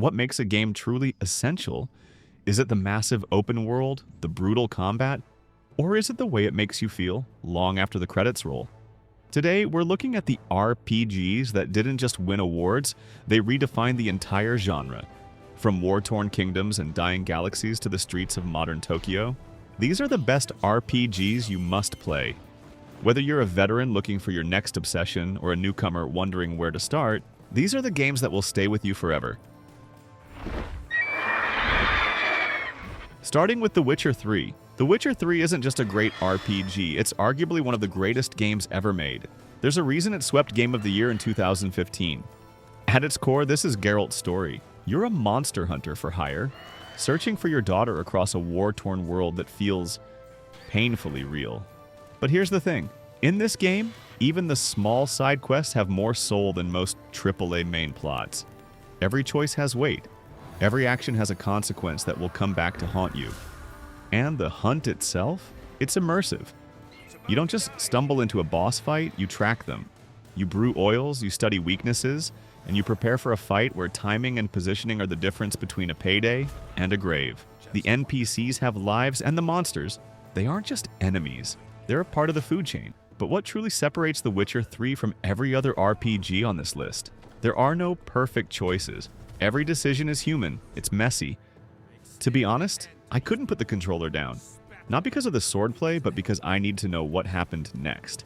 what makes a game truly essential? Is it the massive open world, the brutal combat, or is it the way it makes you feel long after the credits roll? Today, we're looking at the RPGs that didn't just win awards, they redefined the entire genre. From war-torn kingdoms and dying galaxies to the streets of modern Tokyo, these are the best RPGs you must play. Whether you're a veteran looking for your next obsession or a newcomer wondering where to start, these are the games that will stay with you forever. Starting with The Witcher 3. The Witcher 3 isn't just a great RPG, it's arguably one of the greatest games ever made. There's a reason it swept Game of the Year in 2015. At its core, this is Geralt's story. You're a monster hunter for hire, searching for your daughter across a war-torn world that feels painfully real. But here's the thing. In this game, even the small side quests have more soul than most AAA main plots. Every choice has weight. Every action has a consequence that will come back to haunt you. And the hunt itself? It's immersive. You don't just stumble into a boss fight, you track them. You brew oils, you study weaknesses, and you prepare for a fight where timing and positioning are the difference between a payday and a grave. The NPCs have lives, and the monsters, they aren't just enemies. They're a part of the food chain. But what truly separates The Witcher 3 from every other RPG on this list? There are no perfect choices. Every decision is human. It's messy. To be honest, I couldn't put the controller down. Not because of the swordplay, but because I need to know what happened next.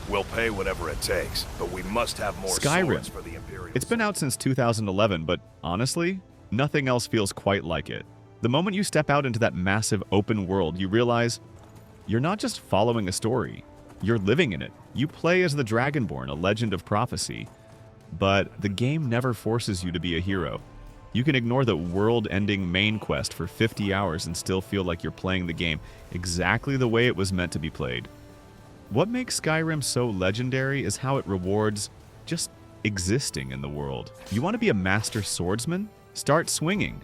We'll pay whatever it takes, but we must have more SKYRIM. swords for the Imperials. It's been out since 2011, but honestly, nothing else feels quite like it. The moment you step out into that massive open world, you realize you're not just following a story, you're living in it. You play as the Dragonborn, a legend of prophecy. But the game never forces you to be a hero. You can ignore the world-ending main quest for 50 hours and still feel like you're playing the game exactly the way it was meant to be played. What makes Skyrim so legendary is how it rewards just existing in the world. You want to be a master swordsman? Start swinging.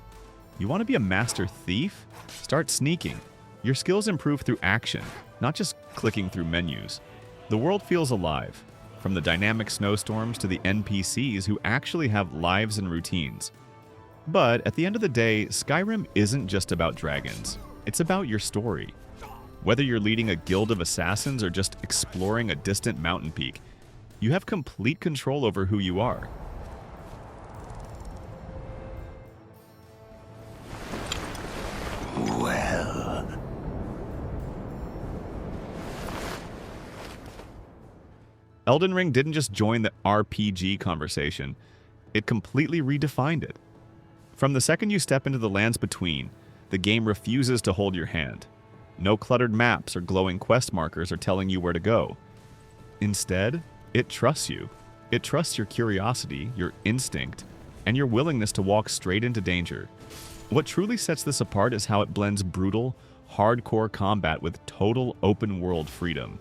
You want to be a master thief? Start sneaking. Your skills improve through action, not just clicking through menus. The world feels alive, from the dynamic snowstorms to the NPCs who actually have lives and routines. But at the end of the day, Skyrim isn't just about dragons. It's about your story. Whether you're leading a guild of assassins or just exploring a distant mountain peak, you have complete control over who you are. Well, Elden Ring didn't just join the RPG conversation, it completely redefined it. From the second you step into the lands between, the game refuses to hold your hand. No cluttered maps or glowing quest markers are telling you where to go. Instead, it trusts you. It trusts your curiosity, your instinct, and your willingness to walk straight into danger. What truly sets this apart is how it blends brutal, hardcore combat with total open-world freedom.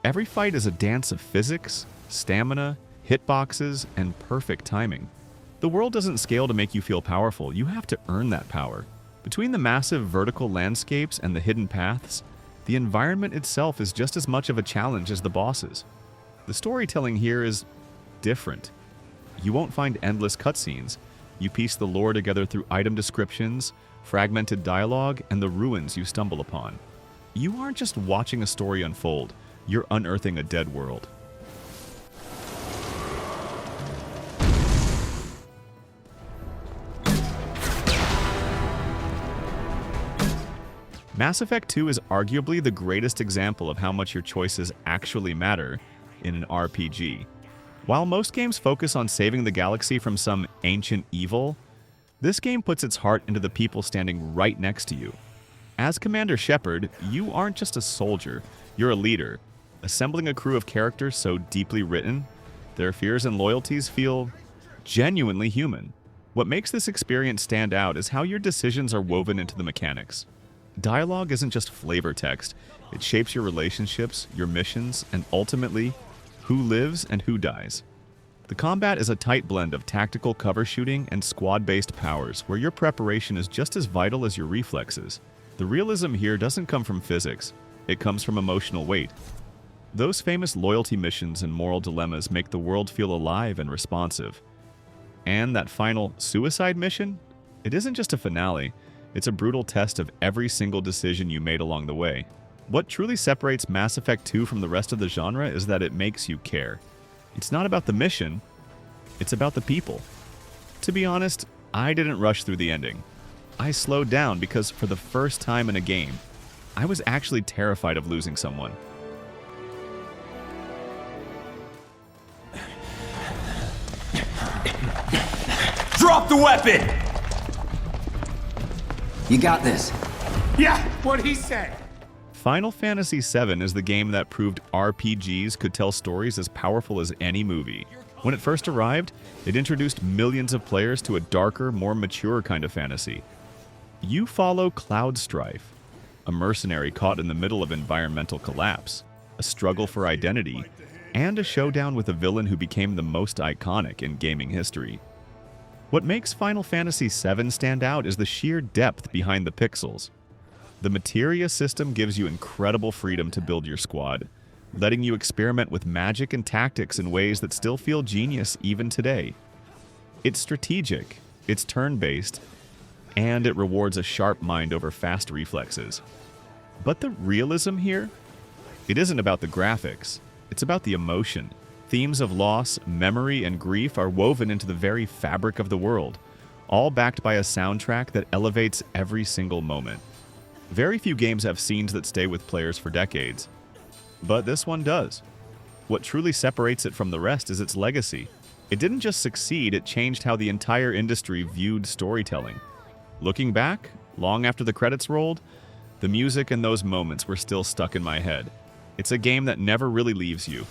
Every fight is a dance of physics, stamina, hitboxes, and perfect timing. The world doesn't scale to make you feel powerful, you have to earn that power. Between the massive vertical landscapes and the hidden paths, the environment itself is just as much of a challenge as the bosses. The storytelling here is different. You won't find endless cutscenes. You piece the lore together through item descriptions, fragmented dialogue, and the ruins you stumble upon. You aren't just watching a story unfold, you're unearthing a dead world. Mass Effect 2 is arguably the greatest example of how much your choices actually matter in an RPG. While most games focus on saving the galaxy from some ancient evil, this game puts its heart into the people standing right next to you. As Commander Shepard, you aren't just a soldier, you're a leader, assembling a crew of characters so deeply written, their fears and loyalties feel genuinely human. What makes this experience stand out is how your decisions are woven into the mechanics. Dialogue isn't just flavor text, it shapes your relationships, your missions, and ultimately, who lives and who dies. The combat is a tight blend of tactical cover shooting and squad-based powers, where your preparation is just as vital as your reflexes. The realism here doesn't come from physics, it comes from emotional weight. Those famous loyalty missions and moral dilemmas make the world feel alive and responsive. And that final suicide mission? It isn't just a finale, it's a brutal test of every single decision you made along the way. What truly separates Mass Effect 2 from the rest of the genre is that it makes you care. It's not about the mission, it's about the people. To be honest, I didn't rush through the ending. I slowed down because for the first time in a game, I was actually terrified of losing someone. Drop the weapon! You got this. Yeah, what'd he say? Final Fantasy VII is the game that proved RPGs could tell stories as powerful as any movie. When it first arrived, it introduced millions of players to a darker, more mature kind of fantasy. You follow Cloud Strife, a mercenary caught in the middle of environmental collapse, a struggle for identity, and a showdown with a villain who became the most iconic in gaming history. What makes Final Fantasy VII stand out is the sheer depth behind the pixels. The Materia system gives you incredible freedom to build your squad, letting you experiment with magic and tactics in ways that still feel genius even today. It's strategic, it's turn-based, and it rewards a sharp mind over fast reflexes. But the realism here? It isn't about the graphics, it's about the emotion. Themes of loss, memory, and grief are woven into the very fabric of the world, all backed by a soundtrack that elevates every single moment. Very few games have scenes that stay with players for decades, but this one does. What truly separates it from the rest is its legacy. It didn't just succeed, it changed how the entire industry viewed storytelling. Looking back, long after the credits rolled, the music and those moments were still stuck in my head. It's a game that never really leaves you.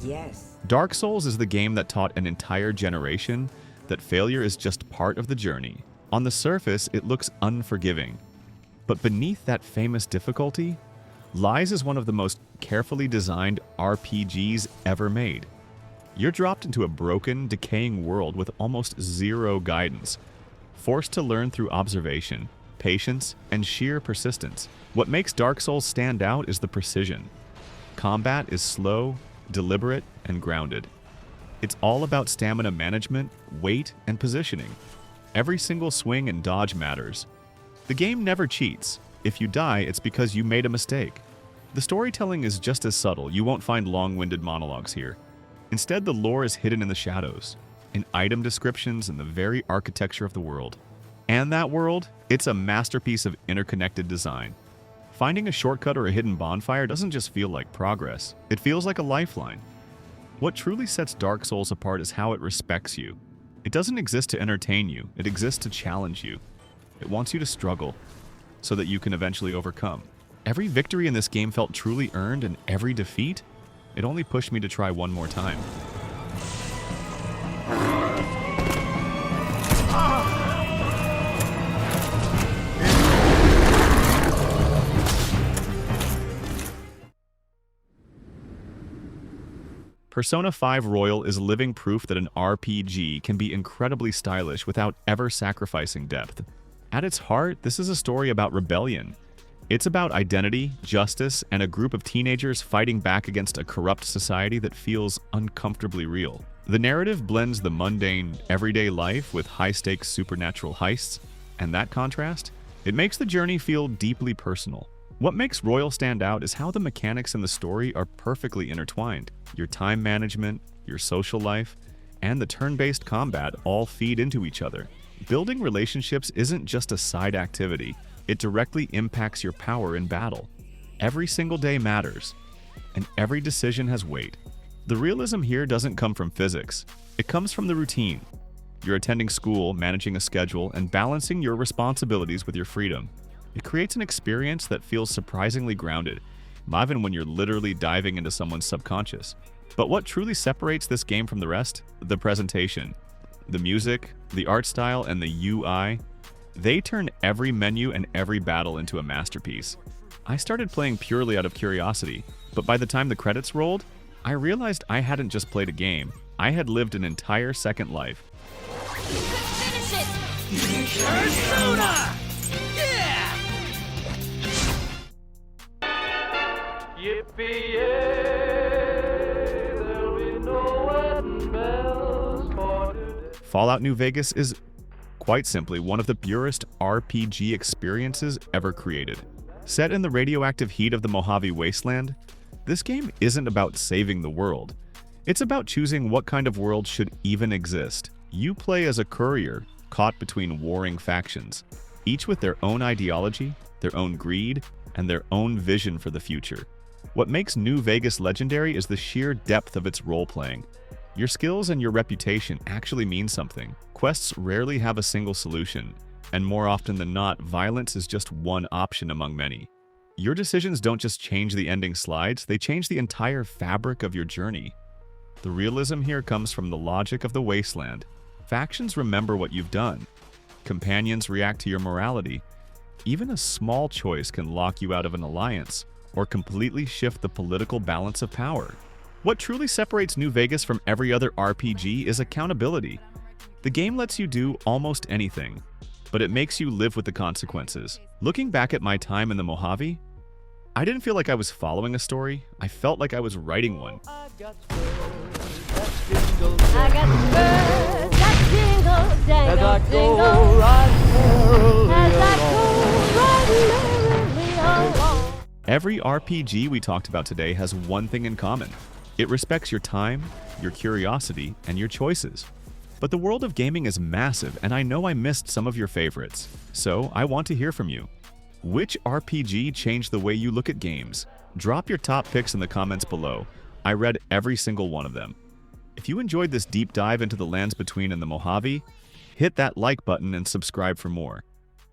Yes. Dark Souls is the game that taught an entire generation that failure is just part of the journey. On the surface, it looks unforgiving. But beneath that famous difficulty lies as one of the most carefully designed RPGs ever made. You're dropped into a broken, decaying world with almost zero guidance, forced to learn through observation, patience, and sheer persistence. What makes Dark Souls stand out is the precision. Combat is slow, deliberate, and grounded. It's all about stamina management, weight, and positioning. Every single swing and dodge matters. The game never cheats. If you die, it's because you made a mistake. The storytelling is just as subtle. You won't find long-winded monologues here. Instead, the lore is hidden in the shadows, in item descriptions and the very architecture of the world. And that world, it's a masterpiece of interconnected design. Finding a shortcut or a hidden bonfire doesn't just feel like progress, it feels like a lifeline. What truly sets Dark Souls apart is how it respects you. It doesn't exist to entertain you, it exists to challenge you. It wants you to struggle, so that you can eventually overcome. Every victory in this game felt truly earned, and every defeat, it only pushed me to try one more time. Persona 5 Royal is living proof that an RPG can be incredibly stylish without ever sacrificing depth. At its heart, this is a story about rebellion. It's about identity, justice, and a group of teenagers fighting back against a corrupt society that feels uncomfortably real. The narrative blends the mundane, everyday life with high-stakes supernatural heists, and that contrast, it makes the journey feel deeply personal. What makes Royal stand out is how the mechanics in the story are perfectly intertwined. Your time management, your social life, and the turn-based combat all feed into each other. Building relationships isn't just a side activity, it directly impacts your power in battle. Every single day matters, and every decision has weight. The realism here doesn't come from physics, it comes from the routine. You're attending school, managing a schedule, and balancing your responsibilities with your freedom. It creates an experience that feels surprisingly grounded, even when you're literally diving into someone's subconscious. But what truly separates this game from the rest? The presentation. The music, the art style, and the UI. They turn every menu and every battle into a masterpiece. I started playing purely out of curiosity, but by the time the credits rolled, I realized I hadn't just played a game. I had lived an entire second life. Finish it! Persona! Yeah! Fallout New Vegas is quite simply one of the purest RPG experiences ever created. Set in the radioactive heat of the Mojave Wasteland, this game isn't about saving the world. It's about choosing what kind of world should even exist. You play as a courier caught between warring factions, each with their own ideology, their own greed, and their own vision for the future. What makes New Vegas legendary is the sheer depth of its role-playing. Your skills and your reputation actually mean something. Quests rarely have a single solution, and more often than not, violence is just one option among many. Your decisions don't just change the ending slides, they change the entire fabric of your journey. The realism here comes from the logic of the wasteland. Factions remember what you've done. Companions react to your morality. Even a small choice can lock you out of an alliance or completely shift the political balance of power. What truly separates New Vegas from every other RPG is accountability. The game lets you do almost anything, but it makes you live with the consequences. Looking back at my time in the Mojave, I didn't feel like I was following a story. I felt like I was writing one. I got birds that jingle, jangle, jingle. As I go right merrily along. Every RPG we talked about today has one thing in common. It respects your time, your curiosity, and your choices. But the world of gaming is massive, and I know I missed some of your favorites. So I want to hear from you. Which RPG changed the way you look at games? Drop your top picks in the comments below. I read every single one of them. If you enjoyed this deep dive into the lands between and the Mojave, hit that like button and subscribe for more.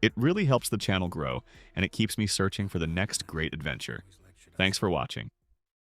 It really helps the channel grow, and it keeps me searching for the next great adventure. Thanks for watching.